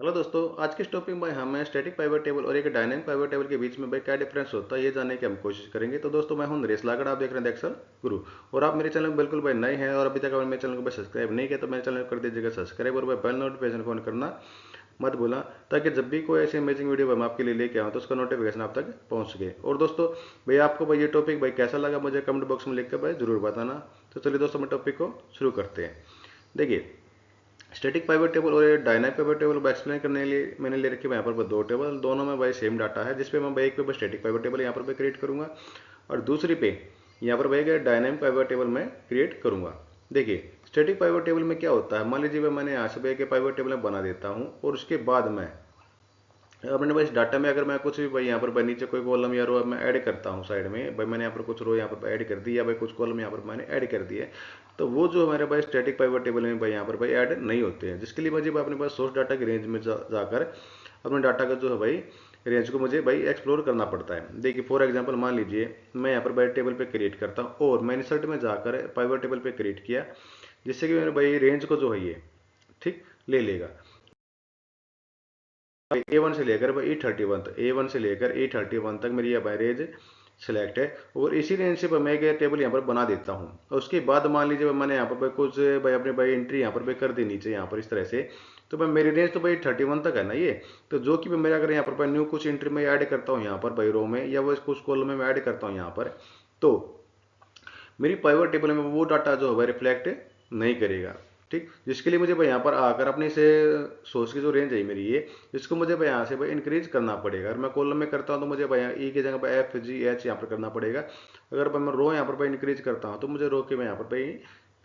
Hello दोस्तों, आज के इस टॉपिक में हमें स्टैटिक पाइवट टेबल और एक डायनेमिक पाइवट टेबल के बीच में भाई क्या डिफरेंस होता है ये जानने की हम कोशिश करेंगे। तो दोस्तों, मैं हूं नरेश लागड़, आप देख रहे हैं एक्सेल गुरु। और आप मेरे चैनल में बिल्कुल भाई नए हैं और अभी तक अगर मेरे चैनल को भाई सब्सक्राइब नहीं किया तो मेरे चैनल को कर दीजिएगा सब्सक्राइब और भाई बेल नोटिफिकेशन ऑन करना मत भूलना, ताकि जब भी कोई ऐसी अमेजिंग वीडियो हम आपके लिए लेके आऊँ तो उसका नोटिफिकेशन आप तक पहुंच सके। और दोस्तों, भाई आपको भाई ये टॉपिक भाई कैसा लगा मुझे कमेंट बॉक्स में लिख कर भाई जरूर बताना। तो चलिए दोस्तों, हम टॉपिक को शुरू करते हैं। देखिए, स्टैटिक पाइवट टेबल और डायनामिक पाइवट टेबल को एक्सप्लेन करने के लिए मैंने ले रखी है यहाँ पर दो टेबल, दोनों में भाई सेम डाटा है, जिसपे मैं भाई एक पे स्टैटिक पाइवट टेबल यहाँ पर क्रिएट करूंगा और दूसरी पे यहाँ पर भाई डायनामिक पाइवट टेबल में क्रिएट करूंगा। देखिए, स्टैटिक पाइवट टेबल में क्या होता है, मान लीजिए मैंने यहाँ से भाई पाइवट टेबल बना देता हूँ और उसके बाद मैं अपने पास डाटा में अगर मैं कुछ भी भाई यहाँ पर भाई नीचे कोई कॉलम या रो मैं ऐड करता हूँ साइड में, भाई मैंने यहाँ पर कुछ रो यहाँ पर ऐड कर दी या भाई कुछ कॉलम यहाँ पर मैंने ऐड कर दिया है, तो वो जो हमारे पास स्टैटिक पाइवट टेबल में भाई यहाँ पर भाई ऐड नहीं होते हैं, जिसके लिए मुझे अपने पास सोर्स डाटा की रेंज में जाकर अपने डाटा का जो है भाई रेंज को मुझे भाई एक्सप्लोर करना पड़ता है। देखिए, फॉर एग्जाम्पल मान लीजिए मैं यहाँ पर भाई टेबल पे क्रिएट करता हूँ और मैंने इंसर्ट में जाकर पाइवट टेबल पे क्रिएट किया, जिससे कि मेरे भाई रेंज को जो है ये ठीक ले लेगा। A1 से लेकर भाई E31 तक, A1 से लेकर E31 तक मेरी यह रेंज सिलेक्ट है और इसी रेंज से मैं एक टेबल यहाँ पर बना देता हूँ। और उसके बाद मान लीजिए मैंने यहाँ पर कुछ भाई अपने भाई एंट्री यहाँ पर कर दी नीचे यहाँ पर इस तरह से, तो मैं मेरी रेंज तो भाई 31 तक है ना ये, तो जो कि मेरा अगर यहाँ पर न्यू कुछ एंट्री में ऐड करता हूँ यहाँ पर भाई रो में या वो कुछ कॉलम में मैं ऐड करता हूँ यहाँ पर, तो मेरी पाइवट टेबल में वो डाटा जो है रिफ्लेक्ट नहीं करेगा। ठीक, जिसके लिए मुझे भाई यहाँ पर आकर अपने से सोर्स की जो रेंज है मेरी ये, इसको मुझे भाई यहाँ से भाई इंक्रीज करना पड़ेगा। अगर मैं कॉलम में करता हूँ तो मुझे भाई ई की जगह पर एफ जी एच यहाँ पर करना पड़ेगा। अगर मैं रो यहाँ पर भाई इंक्रीज करता हूँ तो मुझे रो के मैं यहाँ पर भाई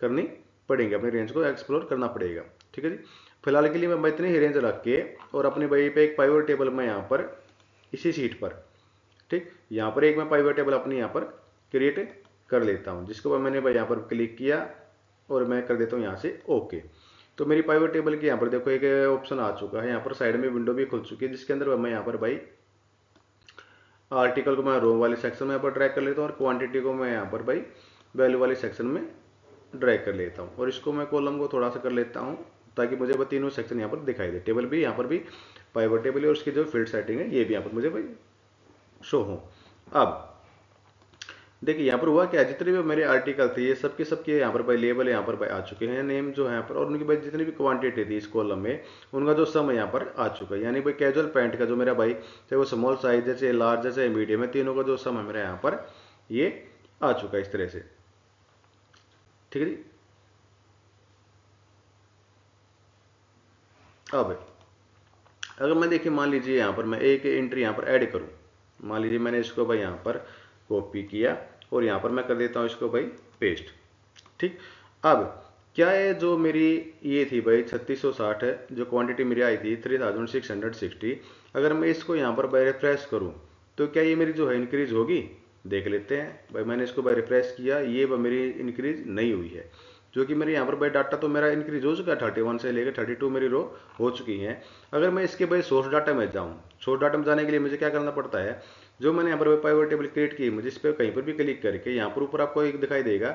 करनी पड़ेगी, अपनी रेंज को एक्सप्लोर करना पड़ेगा। ठीक है जी, फिलहाल के लिए मैं इतनी ही रेंज रख के और अपने भाई पे एक पाइवट टेबल में यहाँ पर इसी सीट पर, ठीक, यहाँ पर एक मैं पाइवट टेबल अपनी यहाँ पर क्रिएट कर लेता हूँ, जिसको मैंने भाई यहाँ पर क्लिक किया और मैं कर देता हूँ यहाँ से ओके। तो मेरी पाइवट टेबल के यहाँ पर देखो एक ऑप्शन आ चुका है, यहाँ पर साइड में विंडो भी खुल चुकी है, जिसके अंदर मैं यहाँ पर भाई आर्टिकल को मैं रो वाले सेक्शन में यहाँ पर ड्रैग कर लेता हूँ और क्वांटिटी को मैं यहाँ पर भाई वैल्यू वाले सेक्शन में ड्रैग कर लेता हूँ और इसको मैं कॉलम को थोड़ा सा कर लेता हूँ ताकि मुझे वो तीनों सेक्शन यहाँ पर दिखाई दे। टेबल भी यहाँ पर भी पाइवट टेबल है और उसकी जो फील्ड सेटिंग है ये भी यहाँ पर मुझे भाई शो हो। अब देखिए, यहाँ पर हुआ क्या, जितने भी मेरे आर्टिकल थे ये सबके यहाँ पर भाई लेबल यहाँ पर भाई आ चुके हैं, नेम जो है यहाँ पर, और उनकी भाई जितनी भी क्वांटिटी थी इस कॉलम में उनका जो सम यहाँ पर आ चुका है। यानी भाई कैजुअल पैंट का जो मेरा भाई, चाहे वो स्मॉल साइज है चाहे लार्ज है चाहे मीडियम है, तीनों का जो सम है मेरा यहाँ पर ये आ चुका है इस तरह से। ठीक है जी, अब अगर मैं देखिए मान लीजिए यहाँ पर मैं एक एंट्री यहाँ पर ऐड करूँ, मान लीजिए मैंने इसको भाई यहाँ पर कॉपी किया और यहाँ पर मैं कर देता हूँ इसको भाई पेस्ट। ठीक, अब क्या है जो मेरी ये थी भाई 3660 है, जो क्वांटिटी मेरी आई थी 3660, अगर मैं इसको यहाँ पर भाई रिफ्रेश करूँ तो क्या ये मेरी जो है इंक्रीज होगी, देख लेते हैं। भाई मैंने इसको भाई रिफ्रेश किया, ये मेरी इंक्रीज नहीं हुई है, जो कि मेरे यहाँ पर भाई डाटा तो मेरा इंक्रीज हो चुका है, 31 से लेकर 32 मेरी रो हो चुकी है। अगर मैं इसके भाई सोर्स डाटा में जाऊँ, सोर्स डाटा में जाने के लिए मुझे क्या करना पड़ता है, जो मैंने यहाँ पर पाइवट टेबल क्रिएट की मुझे इस पर कहीं पर भी क्लिक करके यहाँ पर ऊपर आपको एक दिखाई देगा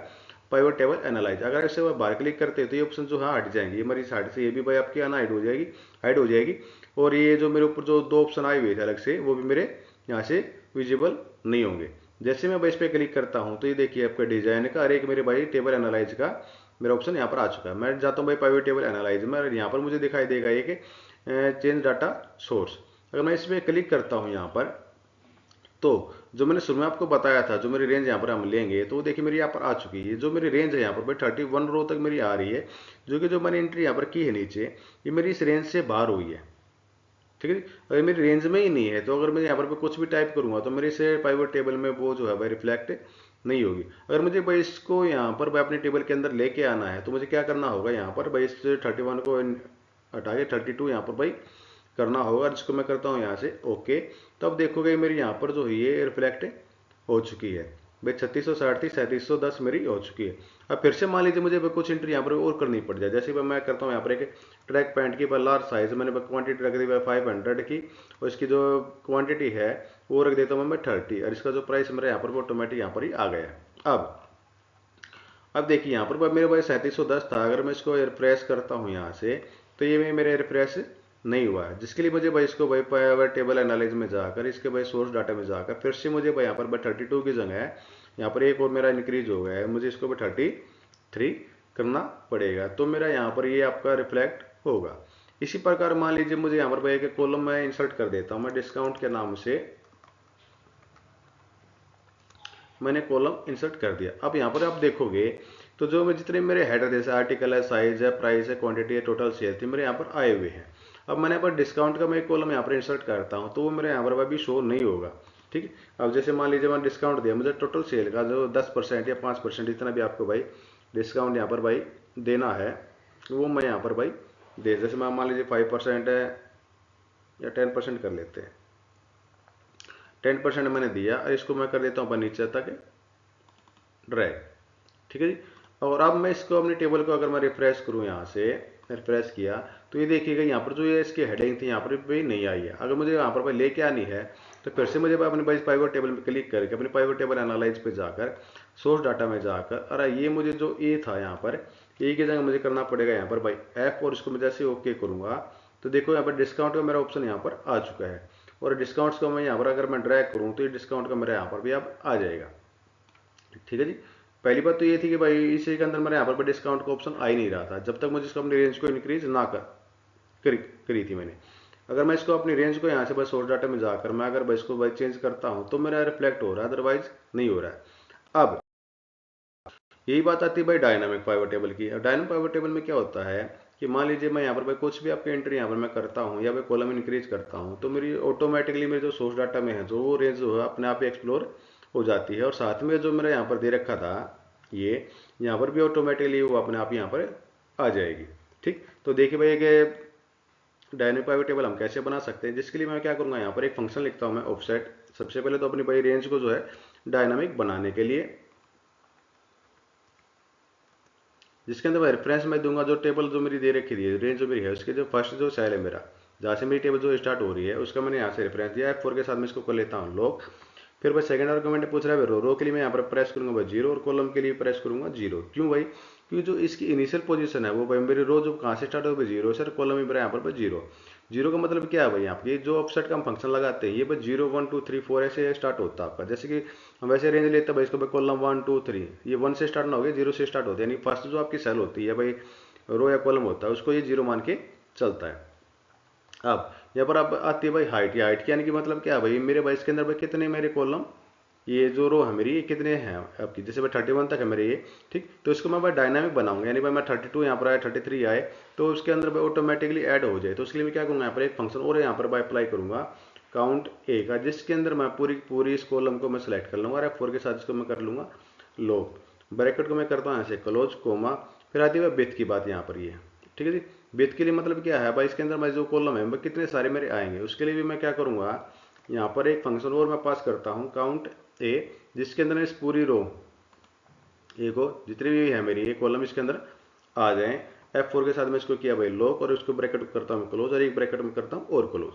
पाइवट टेबल एनालाइज, अगर इससे वह बाहर क्लिक करते हैं तो ये ऑप्शन जो है हट जाएंगे, ये हमारी साइड से ये भी भाई आपकी अनहाइड हो जाएगी, हाइड हो जाएगी। और ये जो मेरे ऊपर जो दो ऑप्शन आए हुए थे अलग से वो भी मेरे यहाँ से विजिबल नहीं होंगे। जैसे मैं भाई इस पर क्लिक करता हूँ तो ये देखिए आपका डिजाइन का और एक मेरे भाई टेबल एनालाइज का मेरा ऑप्शन यहाँ पर आ चुका है। मैं जाता हूँ भाई पाइवट टेबल एनालाइज में और यहाँ पर मुझे दिखाई देगा ये कि चेंज डाटा सोर्स। अगर मैं इस पर क्लिक करता हूँ यहाँ पर, तो जो मैंने शुरू में आपको बताया था जो मेरी रेंज यहाँ पर हम लेंगे, तो देखिए मेरी यहाँ पर आ चुकी है, जो मेरी रेंज है यहाँ पर भाई 31 रो तक मेरी आ रही है, जो कि जो मैंने एंट्री यहाँ पर की है नीचे ये मेरी इस रेंज से बाहर हुई है। ठीक है, अगर मेरी रेंज में ही नहीं है तो अगर मैं यहाँ पर कुछ भी टाइप करूंगा तो मेरे से पाइवट टेबल में वो जो है भाई रिफ्लेक्ट नहीं होगी। अगर मुझे भाई इसको यहाँ पर भाई अपने टेबल के अंदर लेके आना है तो मुझे क्या करना होगा, यहाँ पर भाई इस 31 को हटा के 32 यहाँ पर भाई करना होगा, जिसको मैं करता हूँ यहाँ से ओके। तो अब देखोगे मेरी यहाँ पर जो है ये रिफ्लेक्ट हो चुकी है भाई, 3660 थी 3710 मेरी हो चुकी है। अब फिर से मान लीजिए मुझे कुछ एंट्री यहाँ पर और करनी पड़ जाए, जैसे मैं करता हूँ यहाँ पर एक ट्रैक पैंट की लार्ज साइज मैंने क्वांटिटी रख दी 500 की और इसकी जो क्वांटिटी है वो रख देता हूँ मैं 30 और इसका जो प्राइस मेरा यहाँ पर वो ऑटोमेटिक यहाँ पर ही आ गया है। अब देखिए यहाँ पर मेरे पास 3710 था, अगर मैं इसको रिफ्रेश करता हूँ यहाँ से तो ये मेरे रिफ्रेश नहीं हुआ है, जिसके लिए मुझे भाई इसको भाई पाइवट टेबल एनालिसिस में जाकर इसके भाई सोर्स डाटा में जाकर फिर से मुझे भाई यहाँ पर 32 की जगह है यहाँ पर एक और मेरा इंक्रीज हो गया है, मुझे इसको भाई 33 करना पड़ेगा, तो मेरा यहाँ पर ये आपका रिफ्लेक्ट होगा। इसी प्रकार मान लीजिए मुझे यहाँ पर भाई एक कॉलम में इंसर्ट कर देता हूँ मैं डिस्काउंट के नाम से, मैंने कॉलम इंसर्ट कर दिया। अब यहाँ पर आप देखोगे तो जो मैं जितने मेरे हेडर जैसे आर्टिकल है, साइज है, प्राइस है, क्वांटिटी है, टोटल सेल थी मेरे यहाँ पर आए हुए हैं। अब मैंने यहाँ पर डिस्काउंट का मैं एक कॉलम यहाँ पर इंसर्ट करता हूँ तो वो मेरे यहाँ पर अभी शो नहीं होगा। ठीक, अब जैसे मान लीजिए मैं डिस्काउंट दिया, मुझे टोटल सेल का जो 10% या 5% जितना भी आपको भाई डिस्काउंट यहाँ पर भाई देना है वो मैं यहाँ पर भाई दे, जैसे मैं मान लीजिए 5% है या 10% कर लेते हैं, 10% मैंने दिया और इसको मैं कर देता हूँ अपन नीचे तक ड्रैग। ठीक है जी। और अब मैं इसको अपनी टेबल को अगर मैं रिफ्रेश करूँ, यहाँ से रिफ्रेश किया तो ये देखिएगा यहाँ पर जो ये इसकी हेडिंग थी यहाँ पर भी नहीं आई है। अगर मुझे यहाँ पर भाई लेके आनी है तो फिर से मुझे अपने भाई पाइवट टेबल में क्लिक करके अपने पाइवट टेबल एनालाइज पे जाकर सोर्स डाटा में जाकर, अरे ये मुझे जो ए था यहाँ पर ए की जगह मुझे करना पड़ेगा यहाँ पर भाई एफ, और इसको मैं जैसे ओके करूँगा तो देखो यहाँ पर डिस्काउंट का मेरा ऑप्शन यहाँ पर आ चुका है। और डिस्काउंट्स को मैं यहाँ पर अगर मैं ड्रैग करूँ तो ये डिस्काउंट का मेरा यहाँ पर भी अब आ जाएगा। ठीक है जी। पहली बात तो ये थी कि भाई इसी के अंदर मेरे यहाँ पर डिस्काउंट का ऑप्शन आ ही नहीं रहा था जब तक मुझे इसको अपनी रेंज को इंक्रीज ना करी थी मैंने। अगर मैं इसको अपनी रेंज को यहाँ से बस सोर्स डाटा में जाकर मैं अगर इसको भाई चेंज करता हूँ तो मेरा रिफ्लेक्ट हो रहा है, अदरवाइज नहीं हो रहा है। अब यही बात आती है भाई डायनामिक पाइवट टेबल की। डायनामिक पाइवट टेबल में क्या होता है कि मान लीजिए मैं यहाँ पर भाई कुछ भी आपके एंट्री यहाँ पर मैं करता हूँ या भाई कॉलम इंक्रीज करता हूँ तो मेरी ऑटोमेटिकली मेरे जो सोर्स डाटा में है जो वो रेंज जो है अपने आप ही एक्सप्लोर हो जाती है। और साथ में जो मेरा यहाँ पर दे रखा था ये यहाँ पर भी ऑटोमेटिकली वो अपने आप यहाँ पर आ जाएगी। ठीक, तो देखिए भाई कि डायनामिक पाइवट टेबल हम कैसे बना सकते हैं, जिसके लिए मैं क्या करूँगा यहाँ पर एक फंक्शन लिखता हूँ मैं ऑफसेट। सबसे पहले तो अपनी भाई रेंज को जो है डायनामिक बनाने के लिए, जिसके अंदर मैं रेफरेंस में दूंगा जो टेबल जो मेरी दे रखी है रेंज जो मेरी है उसके जो फर्स्ट जो सेल है मेरा जहाँ से मेरी टेबल जो स्टार्ट हो रही है उसका मैंने यहाँ से रेफरेंस दिया F4 के साथ में इसको कर लेता हूँ लॉक। फिर भाई सेकंड आर्गुमेंट पूछ रहा है रो के लिए मैं यहाँ पर प्रेस करूंगा भाई 0 और कॉलम के लिए प्रेस करूंगा 0। क्यों भाई, क्योंकि जो इसकी इनिशियल पोजीशन है वो भाई मेरी रो जो कहाँ से स्टार्ट हो गई 0 से, कॉलम में मेरा यहाँ पर भाई 0 का मतलब क्या है भाई, यहाँ पे जो ऑफसेट का हम फंक्शन लगाते हैं ये भाई 0 1 2 3 4 ऐसे स्टार्ट होता है आपका। जैसे कि हम वैसे रेंज लेते हैं भाई इसको भाई कॉलम 1 2 3, ये 1 से स्टार्ट ना हो गया 0 से स्टार्ट होता है, यानी फर्स्ट जो आपकी सेल होती है भाई रो या कॉलम होता है उसको ये 0 मान के चलता है। अब यहाँ पर अब आती है भाई हाइट, या हाइट यानी कि मतलब क्या है भाई मेरे भाई इसके अंदर भाई कितने मेरे कॉलम, ये जो रो है मेरी ये कितने हैं आपकी, जैसे भाई 31 तक है मेरे ये। ठीक, तो इसको मैं भाई डायनामिक बनाऊंगा, यानी भाई मैं 32 यहाँ पर आए 33 आए तो उसके अंदर भाई ऑटोमेटिकली ऐड हो जाए। तो उसके लिए मैं क्या करूँगा यहाँ पर एक फंक्शन और यहाँ पर भाई अप्लाई करूँगा काउंट ए का, जिसके अंदर मैं पूरी इस कॉलम को मैं सेलेक्ट कर लूँगा और F4 के साथ इसको मैं कर लूँगा लॉक। ब्रैकेट को मैं करता हूँ ऐसे क्लोज कोमा, फिर आती है विड्थ की बात यहाँ पर ये। ठीक है जी, विड्थ के लिए मतलब क्या है भाई इसके अंदर मैं जो कॉलम है कितने सारे मेरे आएंगे, उसके लिए भी मैं क्या करूँगा यहाँ पर एक फंक्शन और मैं पास करता हूँ काउंट ए, जिसके अंदर इस पूरी रो ए को जितनी भी है मेरी ये कॉलम इसके अंदर आ जाएं। F4 के साथ में इसको किया भाई लॉक और उसको ब्रैकेट करता हूँ क्लोज और एक ब्रैकेट में करता हूँ और क्लोज।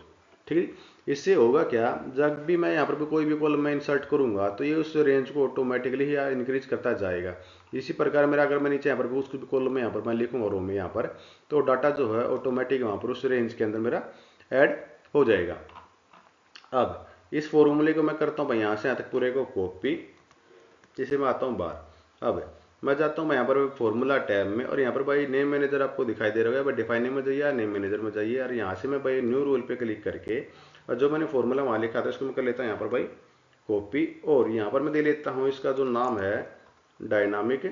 ठीक है, इससे होगा क्या, जब भी मैं यहाँ पर भी कोई भी कॉलम में इंसर्ट करूंगा तो ये उस रेंज को ऑटोमेटिकली ही इंक्रीज करता जाएगा। इसी प्रकार मेरा अगर मैं नीचे यहाँ पर भी उस कॉलम में यहाँ पर मैं लिखूंगा रो में यहाँ पर तो डाटा जो है ऑटोमेटिक वहाँ पर उस रेंज के अंदर मेरा ऐड हो जाएगा। अब इस फॉर्मूले को मैं करता हूँ भाई यहाँ से यहाँ तक पूरे को कॉपी, इसे मैं आता हूँ बाहर। अब मैं जाता हूँ मैं यहाँ पर फॉर्मूला टैब में और यहाँ पर भाई नेम मैनेजर आपको दिखाई दे रहा है भाई डिफाइनिंग में जाइए, नेम मैनेजर में जाइए और यहाँ से मैं भाई न्यू रूल पे क्लिक करके और जो मैंने फॉर्मूला वहाँ लिखा था उसको मैं कर लेता हूँ यहाँ पर भाई कॉपी, और यहाँ पर मैं दे लेता हूँ इसका जो नाम है डायनामिक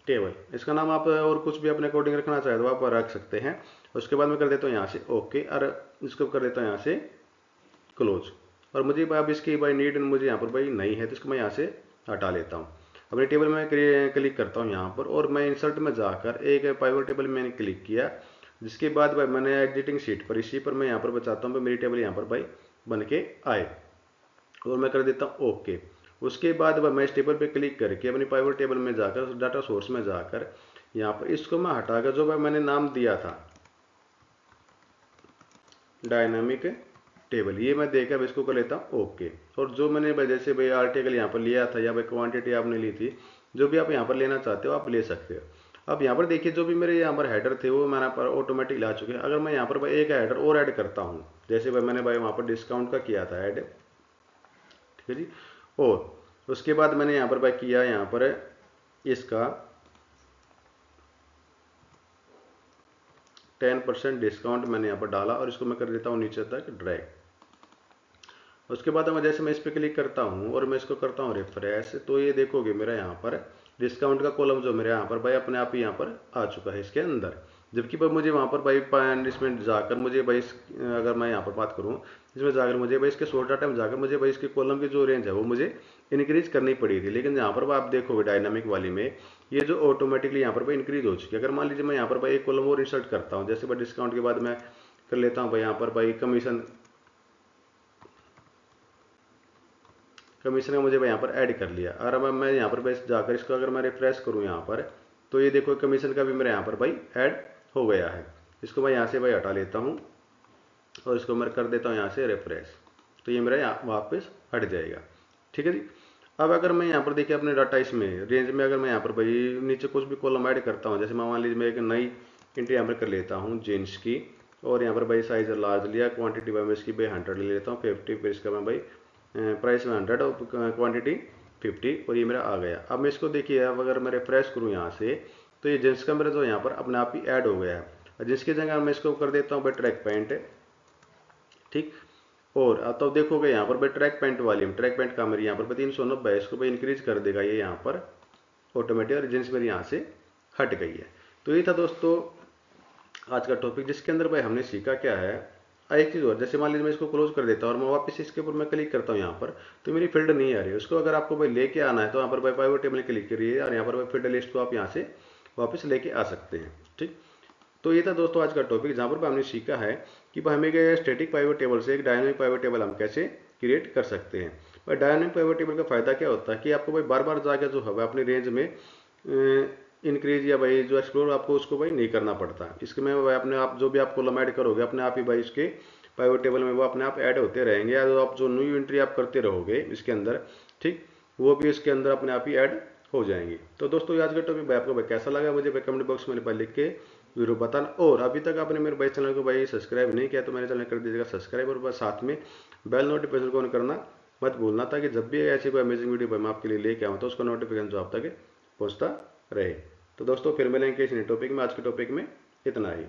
टेबल। इसका नाम आप और कुछ भी अपने अकॉर्डिंग रखना चाहे तो आप रख सकते हैं। उसके बाद मैं कर देता हूँ यहाँ से ओके और इसको कर देता हूँ यहाँ से क्लोज। और मुझे अब इसकी भाई नीड मुझे यहाँ पर भाई नहीं है तो इसको मैं यहाँ से हटा लेता हूँ। अपने टेबल में क्लिक करता हूँ यहाँ पर और मैं इंसर्ट में जाकर एक पाइवट टेबल में मैंने क्लिक किया, जिसके बाद भाई मैंने एग्जिटिंग शीट पर इसी पर मैं यहाँ पर बचाता हूँ मेरी टेबल यहाँ पर भाई बन के आए और मैं कर देता हूँ ओके। उसके बाद मैं इस टेबल पे क्लिक करके अपनी पाइवट टेबल में जाकर डाटा सोर्स में जाकर यहाँ पर इसको मैं हटाकर जो भाई मैंने नाम दिया था डायनामिक टेबल ये मैं देकर इसको कर लेता हूँ ओके। और जो मैंने भाई जैसे भाई आर्टिकल यहाँ पर लिया था या भाई क्वांटिटी आपने ली थी जो भी आप यहाँ पर लेना चाहते हो आप ले सकते हो। अब यहाँ पर देखिए जो भी मेरे यहाँ पर हेडर थे वो मैंने पर ऑटोमेटिक ला चुके हैं। अगर मैं यहाँ पर भाई एक हेडर और ऐड करता हूँ, जैसे भाई मैंने भाई वहाँ पर डिस्काउंट का किया था ऐड, ठीक है जी, और उसके बाद मैंने यहाँ पर भाई किया यहाँ पर इसका 10% डिस्काउंट मैंने यहाँ पर डाला और इसको मैं कर देता हूँ नीचे तक ड्रैग। उसके बाद मैं जैसे मैं इस पर क्लिक करता हूँ और मैं इसको करता हूँ रिफ्रेश, तो ये देखोगे मेरा यहाँ पर डिस्काउंट का कॉलम जो मेरे यहाँ पर भाई अपने आप ही यहाँ पर आ चुका है इसके अंदर। जबकि भाई मुझे वहाँ पर भाई इसमें जाकर मुझे भाई अगर मैं यहाँ पर बात करूँ इसमें जाकर मुझे भाई इसके शॉर्ट डाटा में जाकर मुझे भाई इसके कॉलम की जो रेंज है वो मुझे इंक्रीज करनी पड़ी थी। लेकिन यहाँ पर आप देखोगे डायनामिक वाली में ये जो ऑटोमेटिकली यहाँ पर भाई इंक्रीज हो चुकी है। अगर मान लीजिए मैं यहाँ पर भाई एक कॉलम और इंसर्ट करता हूँ, जैसे भाई डिस्काउंट के बाद मैं कर लेता हूँ भाई यहाँ पर भाई कमीशन का मुझे यहाँ पर ऐड कर लिया। और अब मैं यहाँ पर बस जाकर इसको अगर मैं रिफ्रेश करूँ यहाँ पर, तो ये देखो कमीशन का भी मेरे यहाँ पर भाई ऐड हो गया है। इसको मैं यहाँ से भाई हटा लेता हूँ और इसको मैं कर देता हूँ यहाँ से रिफ्रेश, तो ये मेरा यहाँ वापस हट जाएगा। ठीक है जी। अब अगर मैं यहाँ पर देखिए अपने डाटा इसमें रेंज में अगर मैं यहाँ पर भाई नीचे कुछ भी कॉलम ऐड करता हूँ, जैसे मैं मान लीजिए मैं एक नई एंट्री यहाँ पर कर लेता हूँ जीन्स की, और यहाँ पर भाई साइज लार्ज लिया, क्वांटिटी भाई मैं इसकी भाई 100 ले लेता हूँ, 50 फिर इसका मैं भाई प्राइस में 100 और क्वांटिटी 50, और ये मेरा आ गया। अब मैं इसको देखिए अब अगर मैं रिफ्रेश करूँ यहाँ से, तो ये जींस का मेरा जो यहाँ पर अपने आप ही ऐड हो गया है। जिसकी जगह मैं इसको कर देता हूँ भाई ट्रैक पैंट, ठीक। और अब तो देखोगे यहाँ पर भाई ट्रैक पैंट वाली में ट्रैक पैंट का मेरी यहाँ पर 390 है, इसको भाई इंक्रीज कर देगा ये यहाँ पर ऑटोमेटिक, और जींस मेरी यहाँ से हट गई है। तो ये था दोस्तों आज का टॉपिक, जिसके अंदर भाई हमने सीखा क्या है। एक चीज़ और, जैसे मान लीजिए मैं इसको क्लोज कर देता हूँ और मैं वापस इसके ऊपर मैं क्लिक करता हूँ यहाँ पर, तो मेरी फील्ड नहीं आ रही है। उसको अगर आपको भाई लेके आना है तो यहाँ पर भाई पाइवट टेबल क्लिक करिए और यहाँ पर भाई फील्ड लिस्ट को आप यहाँ से वापस लेके आ सकते हैं। ठीक। तो ये था दोस्तों आज का टॉपिक, जहाँ पर हमने सीखा है कि भाई हमें एक स्टैटिक पाइवट टेबल से एक डायनामिक पाइवट टेबल हम कैसे क्रिएट कर सकते हैं। भाई डायनामिक पाइवट टेबल का फायदा क्या होता है कि आपको भाई बार बार जाकर जो है अपनी रेंज में इंक्रीज या भाई जो एक्सप्लोर आपको उसको भाई नहीं करना पड़ता। इसके में भाई अपने आप जो भी आप कॉलम ऐड करोगे अपने आप ही भाई इसके पाइवट टेबल में वो अपने आप ऐड होते रहेंगे, या जो आप जो न्यू एंट्री आप करते रहोगे इसके अंदर, ठीक, वो भी इसके अंदर अपने आप ही ऐड हो जाएंगी। तो दोस्तों आज का टॉपिक भाई आपको भाई कैसा लगा मुझे भाई कमेंट बॉक्स में भाई लिख के जरूर बताना। और अभी तक आपने मेरे भाई चैनल को भाई सब्सक्राइब नहीं किया तो मेरे चैनल कर दीजिएगा सब्सक्राइब, और साथ में बेल नोटिफिकेशन को ऑन करना मत भूलना, ताकि जब भी ऐसी कोई अमेजिंग वीडियो भाई मैं आपके लिए लेके आऊँ तो उसका नोटिफिकेशन जो आप तक पहुँचता रहे। तो दोस्तों फिर मिलेंगे इस नए टॉपिक में, आज के टॉपिक में इतना ही।